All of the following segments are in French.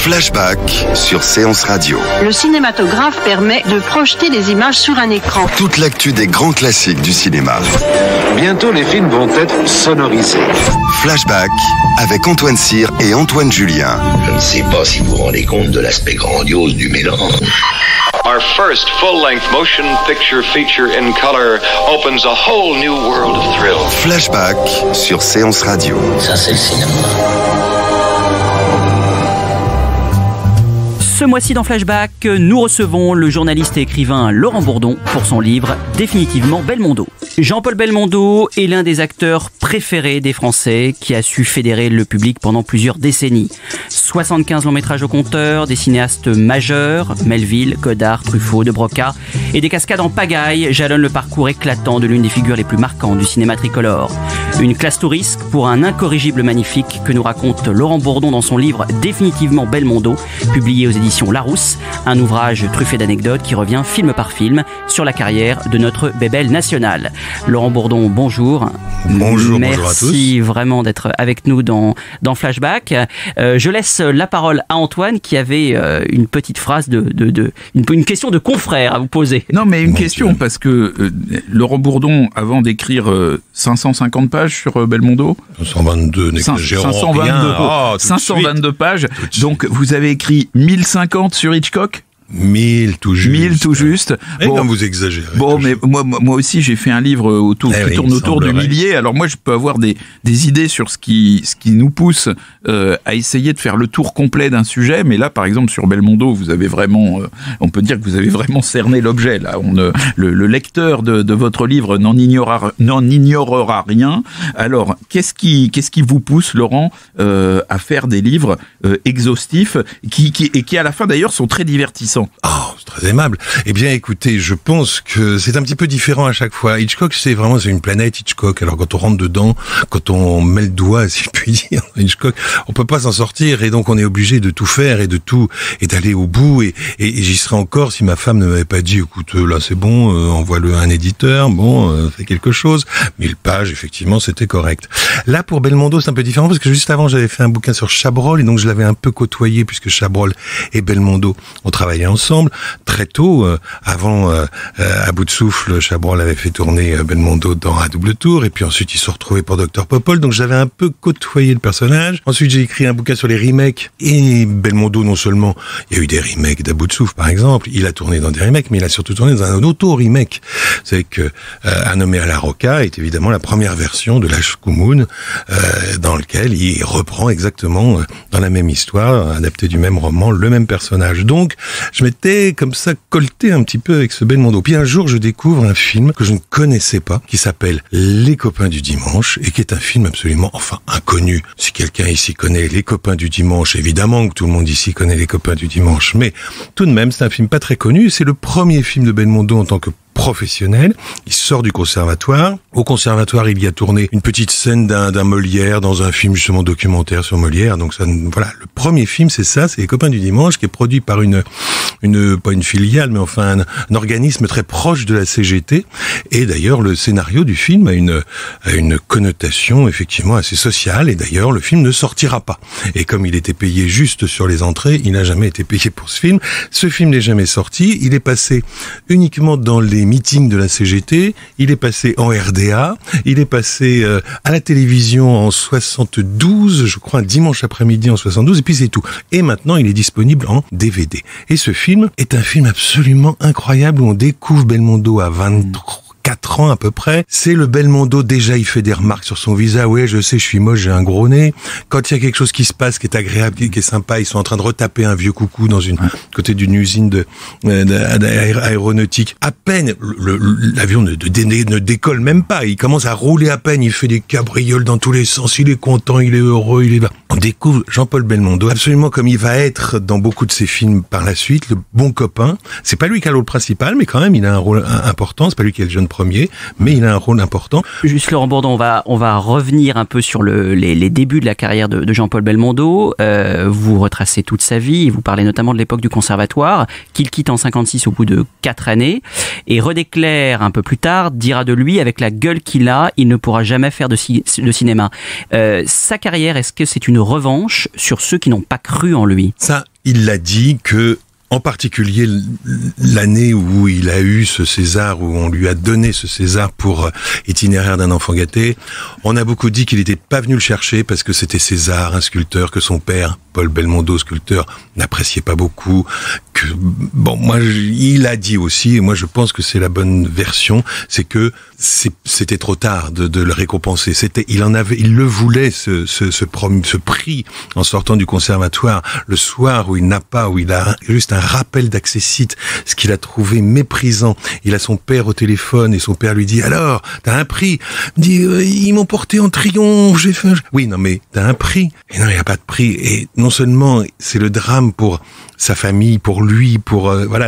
Flashback sur Séance Radio. Le cinématographe permet de projeter des images sur un écran. Toute l'actu des grands classiques du cinéma. Bientôt, les films vont être sonorisés. Flashback avec Antoine Cyr et Antoine Julien. Je ne sais pas si vous vous rendez compte de l'aspect grandiose du mélange. Our first full-length motion picture feature in color opens a whole new world of thrill. Flashback sur Séance Radio. Ça, c'est le cinéma. Ce mois-ci dans Flashback, nous recevons le journaliste et écrivain Laurent Bourdon pour son livre Définitivement Belmondo. Jean-Paul Belmondo est l'un des acteurs préférés des Français qui a su fédérer le public pendant plusieurs décennies. 75 longs métrages au compteur, des cinéastes majeurs, Melville, Godard, Truffaut, De Broca et des cascades en pagaille jalonnent le parcours éclatant de l'une des figures les plus marquantes du cinéma tricolore. Une classe touriste pour un incorrigible magnifique que nous raconte Laurent Bourdon dans son livre Définitivement Belmondo, publié aux éditions Larousse, un ouvrage truffé d'anecdotes qui revient film par film sur la carrière de notre bébelle nationale. Laurent Bourdon, bonjour. Bonjour à tous. Merci vraiment d'être avec nous dans Flashback. Je laisse la parole à Antoine qui avait une petite phrase une question de confrère à vous poser. Non, mais une question, parce que Laurent Bourdon, avant d'écrire 550 pages sur Belmondo, 522, n'exagérons 522 pages, donc vous avez écrit 1050 sur Hitchcock. 1000 tout juste. 1000 tout juste. Bon, non, vous exagérez. Bon, mais moi aussi, j'ai fait un livre qui tourne autour du millier. Alors moi, je peux avoir des idées sur ce qui nous pousse à essayer de faire le tour complet d'un sujet. Mais là, par exemple, sur Belmondo, vous avez vraiment, on peut dire que vous avez vraiment cerné l'objet. Là, le lecteur de votre livre n'en ignorera rien. Alors, qu'est-ce qui vous pousse, Laurent, à faire des livres exhaustifs qui à la fin d'ailleurs sont très divertissants? Oh, c'est très aimable. Eh bien, écoutez, je pense que c'est un petit peu différent à chaque fois. Hitchcock, c'est une planète Hitchcock. Alors, quand on rentre dedans, quand on met le doigt, si je puis dire, Hitchcock, on peut pas s'en sortir et donc on est obligé de tout faire et d'aller au bout et j'y serais encore si ma femme ne m'avait pas dit, écoute, là, c'est bon, envoie-le à un éditeur, fais quelque chose. 1000 pages, effectivement, c'était correct. Là, pour Belmondo, c'est un peu différent parce que juste avant, j'avais fait un bouquin sur Chabrol et donc je l'avais un peu côtoyé puisque Chabrol et Belmondo ont travaillé ensemble très tôt. Avant, à bout de souffle, Chabrol avait fait tourner Belmondo dans À double tour et puis ensuite ils se sont retrouvés pour Dr Popol, donc j'avais un peu côtoyé le personnage. Ensuite j'ai écrit un bouquin sur les remakes et Belmondo, non seulement il y a eu des remakes d'À bout de souffle par exemple, il a tourné dans des remakes, mais il a surtout tourné dans un auto-remake. C'est que Un nommé à la Rocca est évidemment la première version de L'Âge Koumoun, dans lequel il reprend exactement dans la même histoire, adapté du même roman, le même personnage. Donc je m'étais comme ça colté un petit peu avec ce Belmondo. Puis un jour, je découvre un film que je ne connaissais pas, qui s'appelle Les Copains du Dimanche, et qui est un film absolument, inconnu. Si quelqu'un ici connaît Les Copains du Dimanche, évidemment que tout le monde ici connaît Les Copains du Dimanche, mais tout de même, c'est un film pas très connu. C'est le premier film de Belmondo en tant que professionnel. Il sort du conservatoire. Au conservatoire, il y a tourné une petite scène d'un Molière dans un film justement documentaire sur Molière. Donc ça, voilà, le premier film, c'est ça, c'est Les Copains du Dimanche, qui est produit par pas une filiale, mais un organisme très proche de la CGT. Et d'ailleurs, le scénario du film a une connotation effectivement assez sociale. Et d'ailleurs, le film ne sortira pas. Et comme il était payé juste sur les entrées, il n'a jamais été payé pour ce film. Ce film n'est jamais sorti. Il est passé uniquement dans les meetings de la CGT, il est passé en RDA, il est passé à la télévision en 72, je crois un dimanche après-midi en 72, et puis c'est tout. Et maintenant, il est disponible en DVD. Et ce film est un film absolument incroyable où on découvre Belmondo à 4 ans à peu près. C'est le Belmondo, déjà il fait des remarques sur son visage. Ouais, je sais, je suis moche, j'ai un gros nez. Quand il y a quelque chose qui se passe, qui est agréable, qui est sympa, ils sont en train de retaper un vieux coucou dans côté d'une usine aéronautique. À peine, l'avion ne décolle même pas. Il commence à rouler à peine, il fait des cabrioles dans tous les sens, il est content, il est heureux, il est là. On découvre Jean-Paul Belmondo, absolument comme il va être dans beaucoup de ses films par la suite, le bon copain. C'est pas lui qui a le rôle principal, mais quand même, il a un rôle important. C'est pas lui qui est le jeune premier, mais il a un rôle important. Juste Laurent Bourdon, on va revenir un peu sur les débuts de la carrière de Jean-Paul Belmondo. Vous retracez toute sa vie, vous parlez notamment de l'époque du conservatoire, qu'il quitte en 56 au bout de 4 années, et redéclare un peu plus tard, dira de lui, avec la gueule qu'il a, il ne pourra jamais faire de cinéma. Sa carrière, est-ce que c'est une revanche sur ceux qui n'ont pas cru en lui ? Ça, il l'a dit que, en particulier l'année où il a eu ce César, où on lui a donné ce César pour Itinéraire d'un enfant gâté, on a beaucoup dit qu'il n'était pas venu le chercher parce que c'était César, un sculpteur que son père, Paul Belmondo, sculpteur, n'appréciait pas beaucoup. Il a dit aussi, et moi je pense que c'est la bonne version, c'est que c'était trop tard de le récompenser. Il le voulait ce prix en sortant du conservatoire le soir où il a juste un rappel d'accessite, ce qu'il a trouvé méprisant. Il a son père au téléphone et son père lui dit alors t'as un prix. Il dit ils m'ont porté en triomphe. J'ai fait oui non mais t'as un prix. Et non il y a pas de prix. Et non seulement c'est le drame pour sa famille, pour lui,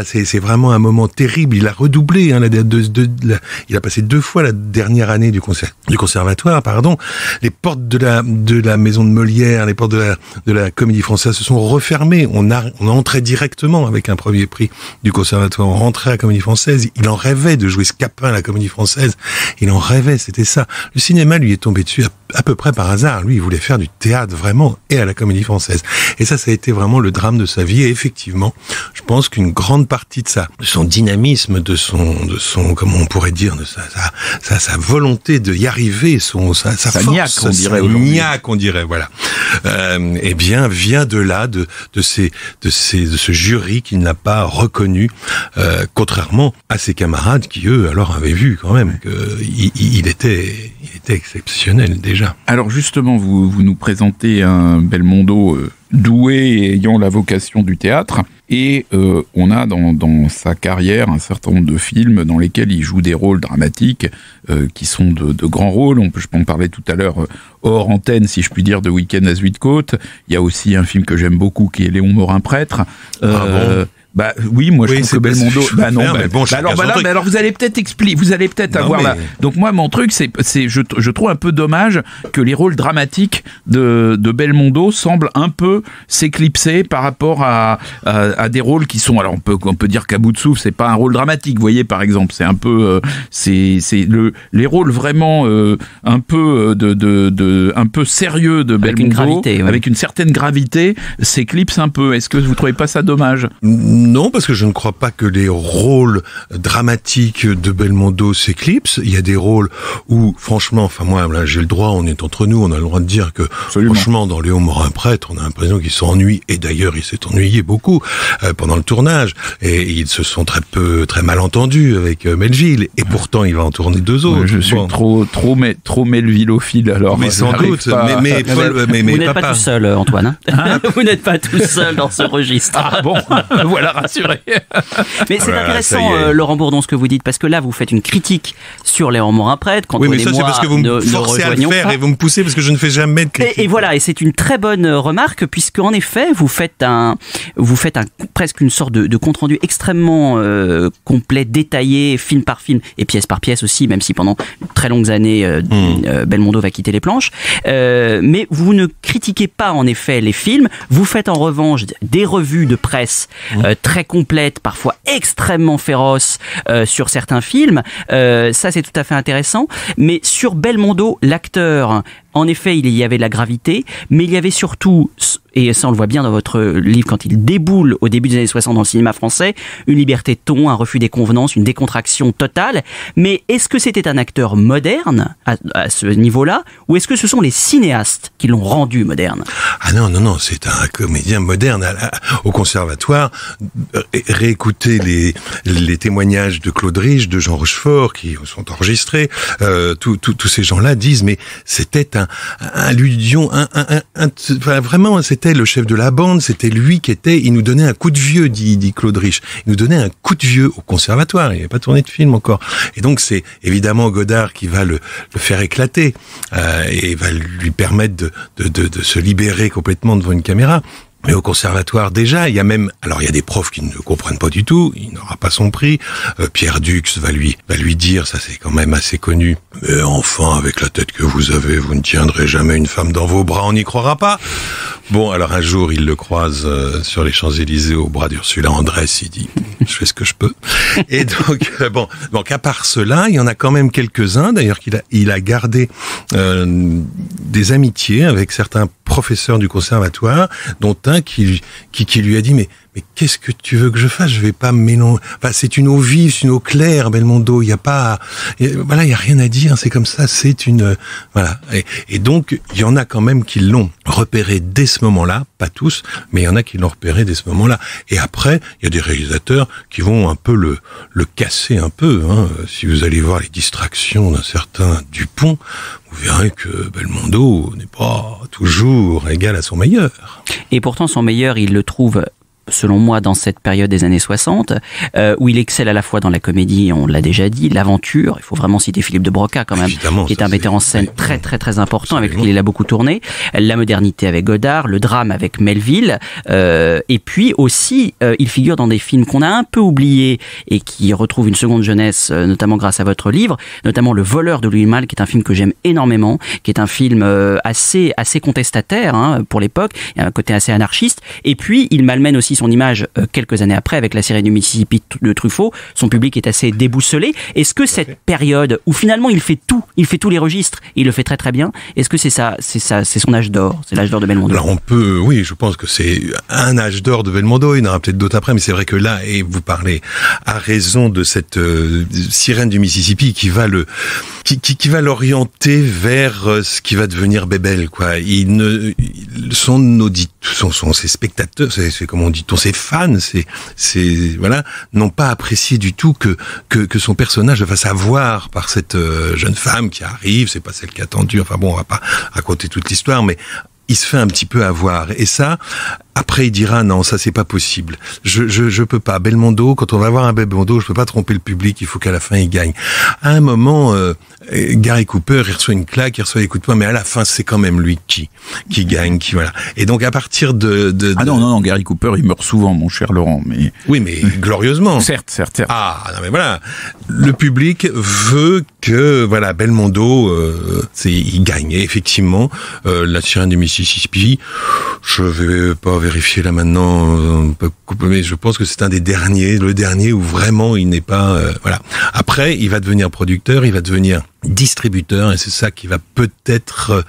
c'est vraiment un moment terrible. Il a redoublé, il a passé 2 fois la dernière année du conservatoire, Les portes de la maison de Molière, les portes de la Comédie Française se sont refermées. On entrait directement avec un premier prix du conservatoire. On rentrait à la Comédie Française. Il en rêvait de jouer Scapin à la Comédie Française. Il en rêvait, c'était ça. Le cinéma lui est tombé dessus à peu près par hasard. Lui, il voulait faire du théâtre vraiment et à la Comédie Française. Et ça a été vraiment le drame de sa vie. Et effectivement, je pense qu'une grande partie de son dynamisme, de son, comment on pourrait dire, de sa volonté de y arriver, sa force, niaque, on dirait, voilà. Vient de là, de ce jury qui ne l'a pas reconnu, contrairement à ses camarades qui eux alors avaient vu quand même qu'il était exceptionnel déjà. Alors justement, vous nous présentez un Belmondo doué et ayant la vocation du théâtre, et on a dans sa carrière un certain nombre de films dans lesquels il joue des rôles dramatiques qui sont de grands rôles. Je peux en parler tout à l'heure hors antenne, si je puis dire, de Week-end à Zuidcote. Il y a aussi un film que j'aime beaucoup qui est Léon Morin prêtre. Oui, moi je trouve que Belmondo. Alors vous allez peut-être expliquer, avoir là. Donc moi mon truc je trouve un peu dommage que les rôles dramatiques de Belmondo semblent un peu s'éclipser par rapport à des rôles qui sont, alors on peut dire qu'à bout de souffle c'est pas un rôle dramatique, vous voyez, par exemple, c'est un peu les rôles vraiment un peu un peu sérieux de Belmondo, avec une gravité, avec une certaine gravité, s'éclipse un peu. Est-ce que vous trouvez pas ça dommage? Non, parce que je ne crois pas que les rôles dramatiques de Belmondo s'éclipsent. Il y a des rôles où, franchement, moi, là, j'ai le droit, on est entre nous, on a le droit de dire que, absolument, franchement, dans Léon Morin prêtre, on a l'impression qu'il s'ennuie, et d'ailleurs, il s'est ennuyé beaucoup pendant le tournage, et ils se sont très mal entendus avec Melville, et pourtant, il va en tourner 2 autres. Je suis trop Melvillophile, alors. Mais sans doute, mais vous n'êtes pas tout seul, Antoine. Vous n'êtes pas tout seul dans ce registre. Ah bon, voilà. Rassuré. Mais c'est intéressant, Laurent Bourdon, ce que vous dites, parce que là, vous faites une critique sur Léon Morin prêtre. Oui, mais ça, c'est parce que vous me forcez à le faire et vous me poussez parce que je ne fais jamais de critique. Et voilà, et c'est une très bonne remarque, puisque en effet, vous faites presque une sorte de compte-rendu extrêmement complet, détaillé, film par film, et pièce par pièce aussi, même si pendant très longues années, Belmondo va quitter les planches. Mais vous ne critiquez pas, en effet, les films. Vous faites en revanche des revues de presse très complète, parfois extrêmement féroce sur certains films. Ça, c'est tout à fait intéressant. Mais sur Belmondo, l'acteur, en effet, il y avait de la gravité, mais il y avait surtout, et ça on le voit bien dans votre livre quand il déboule au début des années 60 dans le cinéma français, une liberté de ton, un refus des convenances, une décontraction totale. Mais est-ce que c'était un acteur moderne à ce niveau-là, ou est-ce que ce sont les cinéastes qui l'ont rendu moderne? Ah non, c'est un comédien moderne. Au conservatoire, réécouter les témoignages de Claude Rich, de Jean Rochefort, qui sont enregistrés, tous ces gens-là disent, mais c'était un Ludion, vraiment, c'était le chef de la bande, c'était lui il nous donnait un coup de vieux, dit Claude Rich. Il nous donnait un coup de vieux au conservatoire, il n'avait pas tourné de film encore. Et donc, c'est évidemment Godard qui va le faire éclater, et va lui permettre de se libérer complètement devant une caméra. Mais au conservatoire, déjà, il y a des profs qui ne comprennent pas du tout, il n'aura pas son prix. Pierre Dux va lui dire, ça c'est quand même assez connu, mais enfin, avec la tête que vous avez, vous ne tiendrez jamais une femme dans vos bras, on n'y croira pas. Bon, alors un jour, il le croise sur les Champs-Élysées au bras d'Ursula Andress, il dit « je fais ce que je peux ». Et donc à part cela, il y en a quand même quelques-uns, d'ailleurs qu'il a gardé des amitiés avec certains professeurs du conservatoire, dont un qui lui a dit « mais qu'est-ce que tu veux que je fasse? Je vais pas mélanger. Enfin, c'est une eau vive, c'est une eau claire, Belmondo. Il y a rien à dire. C'est comme ça. C'est une, voilà. Et donc, il y en a quand même qui l'ont repéré dès ce moment-là. Pas tous, mais il y en a qui l'ont repéré dès ce moment-là. Et après, il y a des réalisateurs qui vont un peu le casser un peu, hein. Si vous allez voir les distractions d'un certain Dupont, vous verrez que Belmondo n'est pas toujours égal à son meilleur. Et pourtant, son meilleur, il le trouve, selon moi, dans cette période des années 60, où il excelle à la fois dans la comédie, on l'a déjà dit, l'aventure. Il faut vraiment citer Philippe de Broca, quand même, qui est un metteur en scène très, très, très important, avec lequel il a beaucoup tourné. La modernité avec Godard, le drame avec Melville, et puis aussi, il figure dans des films qu'on a un peu oubliés et qui retrouvent une seconde jeunesse, notamment grâce à votre livre, notamment Le Voleur de Louis Malle, qui est un film que j'aime énormément, qui est un film assez contestataire, hein, pour l'époque, il y a un côté assez anarchiste. Et puis, il malmène aussi son image quelques années après avec La Sirène du Mississippi de Truffaut. Son public est assez déboussolé. Est-ce que cette période où finalement il fait tous les registres, il le fait très très bien, est-ce que c'est son âge d'or, c'est l'âge d'or de Belmondo? Alors oui, je pense que c'est un âge d'or de Belmondo. Il y en aura peut-être d'autres après, mais c'est vrai que là, et vous parlez à raison de cette Sirène du Mississippi qui va l'orienter vers ce qui va devenir Bébel, quoi. Ses spectateurs, c'est comme on dit, ses fans, voilà, n'ont pas apprécié du tout que son personnage le fasse avoir par cette jeune femme qui arrive, c'est pas celle qui a attendu, enfin bon, on va pas raconter toute l'histoire, mais il se fait un petit peu avoir. Et ça, après, il dira non, ça c'est pas possible. Je peux pas. Belmondo, quand on va voir un Belmondo, je peux pas tromper le public. Il faut qu'à la fin il gagne. À un moment, Gary Cooper, il reçoit une claque, il reçoit les coups de poing, mais à la fin, c'est quand même lui qui gagne, qui voilà. Et donc à partir non, Gary Cooper, il meurt souvent, mon cher Laurent, mais oui, mais glorieusement. Certes. Ah non, mais voilà, le public veut que voilà Belmondo, il gagne. Et effectivement, La Sirène du Mississippi, je vais pas vérifier là maintenant, mais je pense que c'est le dernier où vraiment il n'est pas voilà. Après, il va devenir producteur, il va devenir distributeur, et c'est ça qui va peut-être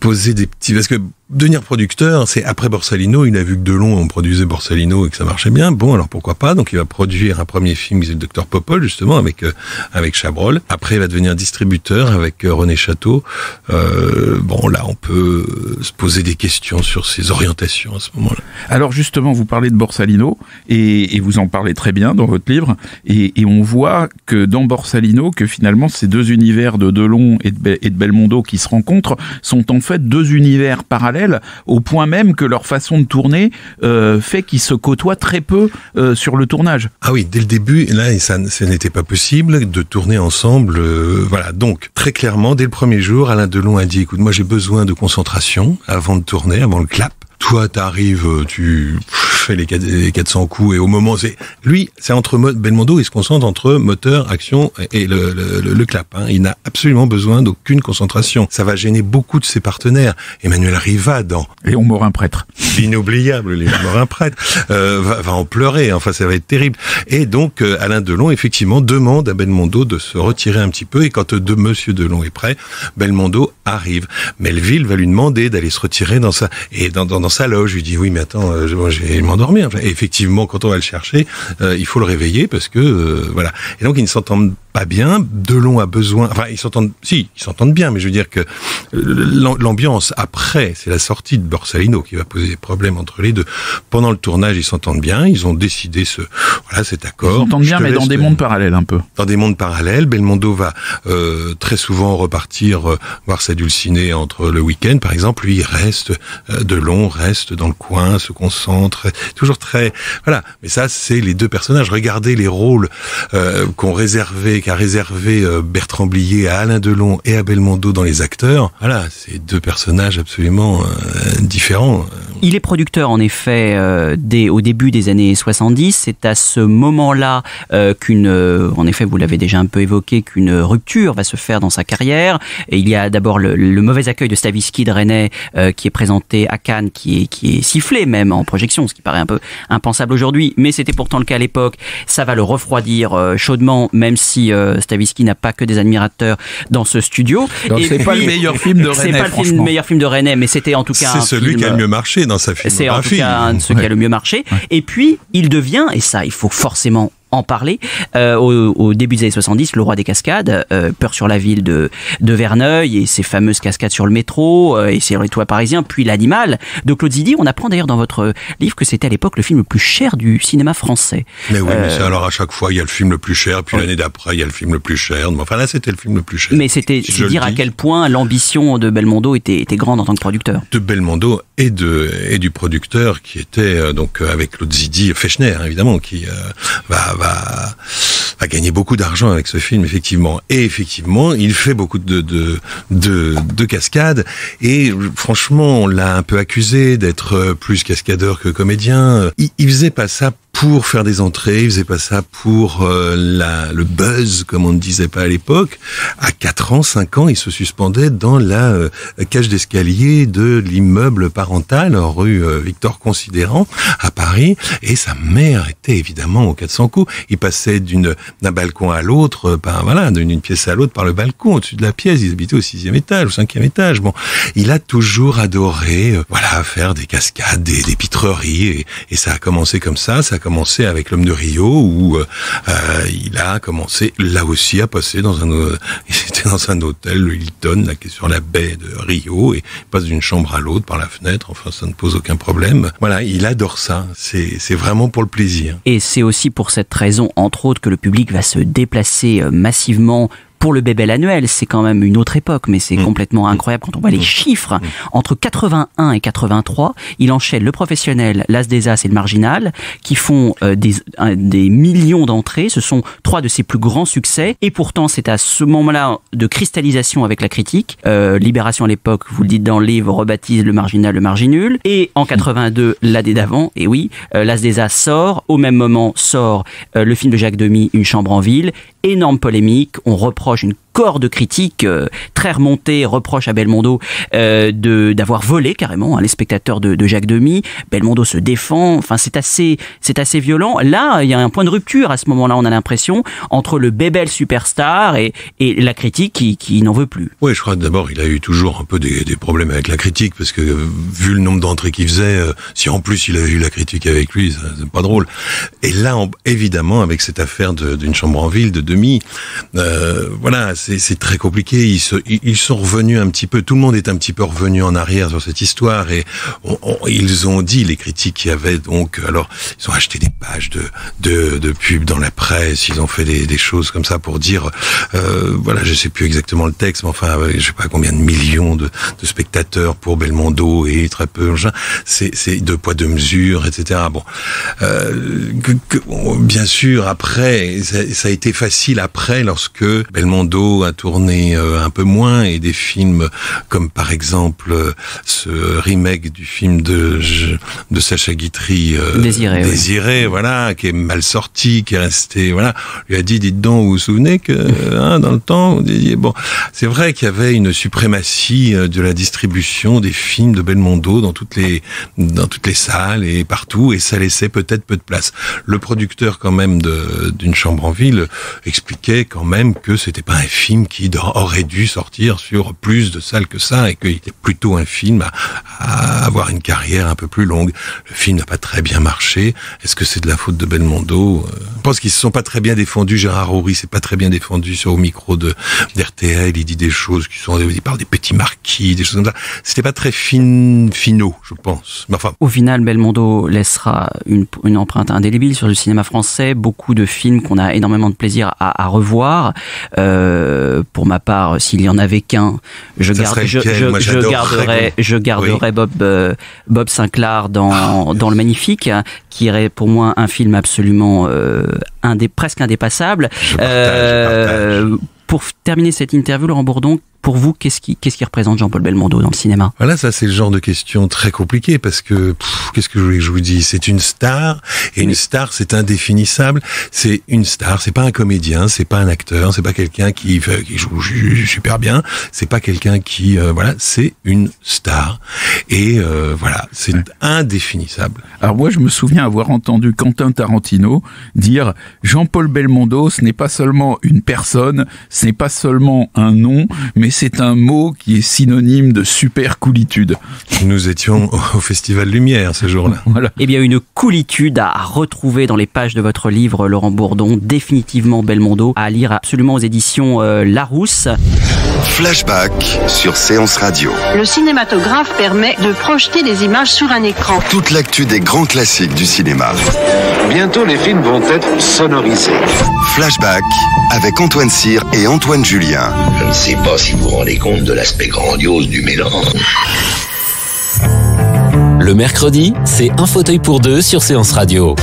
poser des petits, parce que devenir producteur, c'est après Borsalino, il a vu que Delon on produisait Borsalino et que ça marchait bien. Bon, alors pourquoi pas? Donc il va produire un premier film, c'est le Docteur Popol, justement, avec Chabrol. Après, il va devenir distributeur avec René Château. Bon, là, on peut se poser des questions sur ses orientations à ce moment-là. Alors justement, vous parlez de Borsalino et vous en parlez très bien dans votre livre, et on voit que dans Borsalino, que finalement ces deux univers de Delon et de Belmondo qui se rencontrent sont en fait deux univers parallèles, au point même que leur façon de tourner fait qu'ils se côtoient très peu sur le tournage. Ah oui, dès le début, là, ça n'était pas possible de tourner ensemble. Voilà, donc très clairement, dès le premier jour, Alain Delon a dit, écoute, moi j'ai besoin de concentration avant de tourner, avant le clap. Toi, t'arrives, tu fais les 400 coups, et au moment, c'est entre Belmondo, il se concentre entre moteur, action et le clap, hein. Il n'a absolument besoin d'aucune concentration. Ça va gêner beaucoup de ses partenaires. Emmanuel Riva dans Léon Morin prêtre, l'inoubliable Léon Morin prêtre, va en pleurer. Enfin, ça va être terrible. Et donc, Alain Delon, effectivement, demande à Belmondo de se retirer un petit peu, et quand Monsieur Delon est prêt, Belmondo arrive. Melville va lui demander d'aller se retirer dans sa loge. Je lui dis oui, mais attends, je vais m'endormir. Et effectivement, quand on va le chercher, il faut le réveiller parce que voilà. Et donc ils ne s'entendent pas bien. Delon a besoin. Enfin, ils s'entendent bien, mais je veux dire que l'ambiance après, c'est la sortie de Borsalino qui va poser des problèmes entre les deux. Pendant le tournage, ils s'entendent bien. Ils ont décidé cet accord. Ils s'entendent bien, mais dans des mondes parallèles un peu. Dans des mondes parallèles, Belmondo va très souvent repartir voir sa dulcinée entre le week-end, par exemple. Lui, il reste. Delon reste dans le coin, se concentre, toujours très... Voilà. Mais ça, c'est les deux personnages. Regardez les rôles qu'a réservé Bertrand Blier à Alain Delon et à Belmondo dans Les Acteurs. Voilà, c'est deux personnages absolument différents. Il est producteur en effet au début des années 70. C'est à ce moment-là en effet vous l'avez déjà un peu évoqué, qu'une rupture va se faire dans sa carrière. Et il y a d'abord le mauvais accueil de Stavisky de Resnais qui est présenté à Cannes, qui est sifflé même en projection, ce qui paraît un peu impensable aujourd'hui, mais c'était pourtant le cas à l'époque. Ça va le refroidir chaudement, même si Stavisky n'a pas que des admirateurs dans ce studio. Donc c'est pas le meilleur film de Resnais. C'est pas le meilleur film de Resnais, mais c'était en tout cas c'est celui qui a le mieux marché dans sa filmographie. C'est en tout cas un de ceux qui a le mieux marché. Ouais. Et puis il devient, et ça il faut forcément en parler, au début des années 70, Le Roi des Cascades, Peur sur la ville de Verneuil et ses fameuses cascades sur le métro et sur les toits parisiens, puis L'Animal de Claude Zidi. On apprend d'ailleurs dans votre livre que c'était à l'époque le film le plus cher du cinéma français. Mais oui, mais alors à chaque fois il y a le film le plus cher, puis l'année d'après il y a le film le plus cher. Enfin là c'était le film le plus cher. Mais c'est dire à quel point l'ambition de Belmondo était grande en tant que producteur. De Belmondo et du producteur qui était donc avec Claude Zidi, Fechner évidemment, qui va gagner beaucoup d'argent avec ce film, effectivement. Et effectivement, il fait beaucoup de cascades. Et franchement, on l'a un peu accusé d'être plus cascadeur que comédien. Il faisait pas ça pour faire des entrées, il faisait pas ça pour le buzz, comme on ne disait pas à l'époque. À 4 ans, 5 ans, il se suspendait dans la cage d'escalier de l'immeuble parental, rue Victor Considérant, à Paris. Et sa mère était évidemment aux 400 coups. Il passait d'un balcon à l'autre, d'une pièce à l'autre par le balcon, au-dessus de la pièce. Ils habitaient au 6e étage, au 5e étage. Bon, il a toujours adoré, faire des cascades, des pitreries. Et ça a commencé comme ça. Ça a commencé avec L'Homme de Rio, où il a commencé là aussi à passer il était dans un hôtel, le Hilton, là, qui est sur la baie de Rio, et il passe d'une chambre à l'autre par la fenêtre. Enfin, ça ne pose aucun problème. Voilà, il adore ça. C'est vraiment pour le plaisir. Et c'est aussi pour cette raison, entre autres, que le public va se déplacer massivement pour le Bébel annuel. C'est quand même une autre époque, mais c'est complètement incroyable quand on voit les chiffres. Entre 81 et 83, il enchaîne Le Professionnel, L'As des As et Le Marginal, qui font des millions d'entrées. Ce sont 3 de ses plus grands succès. Et pourtant, c'est à ce moment-là de cristallisation avec la critique. Libération à l'époque, vous le dites dans le livre, rebaptise Le Marginal, Le Marginul. Et en 82, l'année d'avant, et oui, L'As des As sort. Au même moment sort le film de Jacques Demy, Une chambre en ville. Énorme polémique, on reproche une corps de critiques très remontés, reproche à Belmondo d'avoir volé carrément les spectateurs de Jacques Demy. Belmondo se défend, enfin c'est assez violent. Là, il y a un point de rupture à ce moment-là, on a l'impression, entre le Bébel superstar et la critique qui n'en veut plus. Oui, je crois que d'abord il a eu toujours un peu des problèmes avec la critique, parce que vu le nombre d'entrées qu'il faisait, si en plus il avait eu la critique avec lui, c'est pas drôle. Et là, évidemment, avec cette affaire d'une chambre en ville de Demy, c'est très compliqué. Ils sont revenus un petit peu. Tout le monde est un petit peu revenu en arrière sur cette histoire, et ils ont dit, les critiques qu'il y avait, donc, alors ils ont acheté des pages de pubs dans la presse. Ils ont fait des choses comme ça pour dire, je sais plus exactement le texte, mais enfin, je sais pas combien de millions de spectateurs pour Belmondo et très peu. C'est 2 poids 2 mesures, etc. Bon, bien sûr, après, ça a été facile après, lorsque Belmondo a tourné un peu moins, et des films comme par exemple ce remake du film de Sacha Guitry, Désiré, voilà, qui est mal sorti, qui est resté, voilà, lui a dit, dites donc, vous vous souvenez que dans le temps, vous disiez, bon, c'est vrai qu'il y avait une suprématie de la distribution des films de Belmondo dans toutes les salles et partout, et ça laissait peut-être peu de place. Le producteur quand même d'une chambre en ville expliquait quand même que c'était pas un film qui aurait dû sortir sur plus de salles que ça, et qu'il était plutôt un film à avoir une carrière un peu plus longue. Le film n'a pas très bien marché. Est-ce que c'est de la faute de Belmondo? Je pense qu'ils se sont pas très bien défendus. Gérard Houry s'est pas très bien défendu au micro d'RTL. Il dit des choses il parle des petits marquis, des choses comme ça. C'était pas très finaux, je pense. Mais enfin. Au final, Belmondo laissera une empreinte indélébile sur le cinéma français. Beaucoup de films qu'on a énormément de plaisir à revoir. Pour ma part, s'il y en avait qu'un, je garderais Bob Sinclair dans Le Magnifique, qui est pour moi un film absolument presque indépassable. Je partage. Pour terminer cette interview, Laurent Bourdon, Pour vous, qu'est-ce qui représente Jean-Paul Belmondo dans le cinéma? Voilà, ça c'est le genre de question très compliquée parce que qu'est-ce que je voulais que je vous dise? C'est une star et une star c'est indéfinissable. C'est une star, c'est pas un comédien, c'est pas un acteur, c'est pas quelqu'un qui joue super bien, c'est pas quelqu'un qui voilà, c'est une star et voilà, c'est indéfinissable. Alors moi je me souviens avoir entendu Quentin Tarantino dire Jean-Paul Belmondo, ce n'est pas seulement une personne, ce n'est pas seulement un nom, mais c'est un mot qui est synonyme de super coolitude. Nous étions au Festival Lumière ce jour-là. Voilà. Eh bien, une coolitude à retrouver dans les pages de votre livre, Laurent Bourdon, définitivement Belmondo, à lire absolument aux éditions Larousse. Flashback sur Séance Radio. Le cinématographe permet de projeter des images sur un écran. Toute l'actu des grands classiques du cinéma. Bientôt, les films vont être sonorisés. Flashback avec Antoine Cyr et Antoine Julien. Je ne sais pas si vous vous rendez compte de l'aspect grandiose du mélange. Le mercredi, c'est un fauteuil pour deux sur Séance Radio.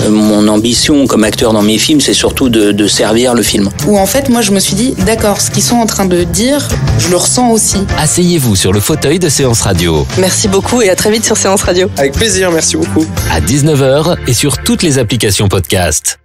Mon ambition comme acteur dans mes films, c'est surtout de servir le film. Où en fait, moi je me suis dit, d'accord, ce qu'ils sont en train de dire, je le ressens aussi. Asseyez-vous sur le fauteuil de Séance Radio. Merci beaucoup et à très vite sur Séance Radio. Avec plaisir, merci beaucoup. À 19h et sur toutes les applications podcast.